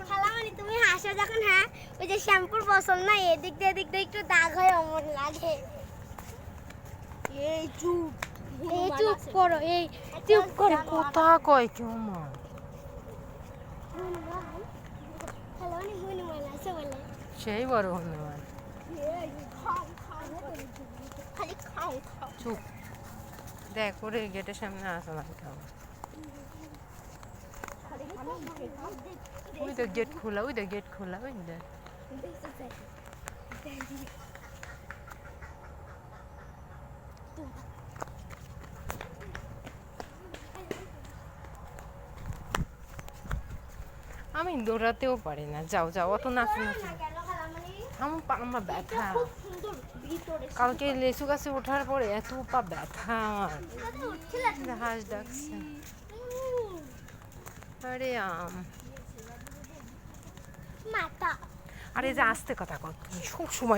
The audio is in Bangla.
খালামণি তুমি হাসো যখন, হ্যাঁ ওই যে শ্যাম্পুর বোতল না এদিক দিয়ে একটু দাগ হয় অমন লাগে। এই চুপ করো, এই চুপ করো। কথা কয় কেউ মা? খালামণি হনুমান আছে বলে সেই বড় হনুমান। খালি খাও। চুপ, দেখ ওরে গেটের সামনে আসো না খাও। ওই তো গেট খোলা, ওই দেখ। আমি দৌড়াতেও পারি না। যাও অত নাচো। আমার ব্যথা। কালকে লেচু গাছে ওঠার পরে এত পা ব্যথা আমার। হাঁস ডাকছে। আরে মাথা আরে যে আস্তে কথা কর, তুমি সব সময়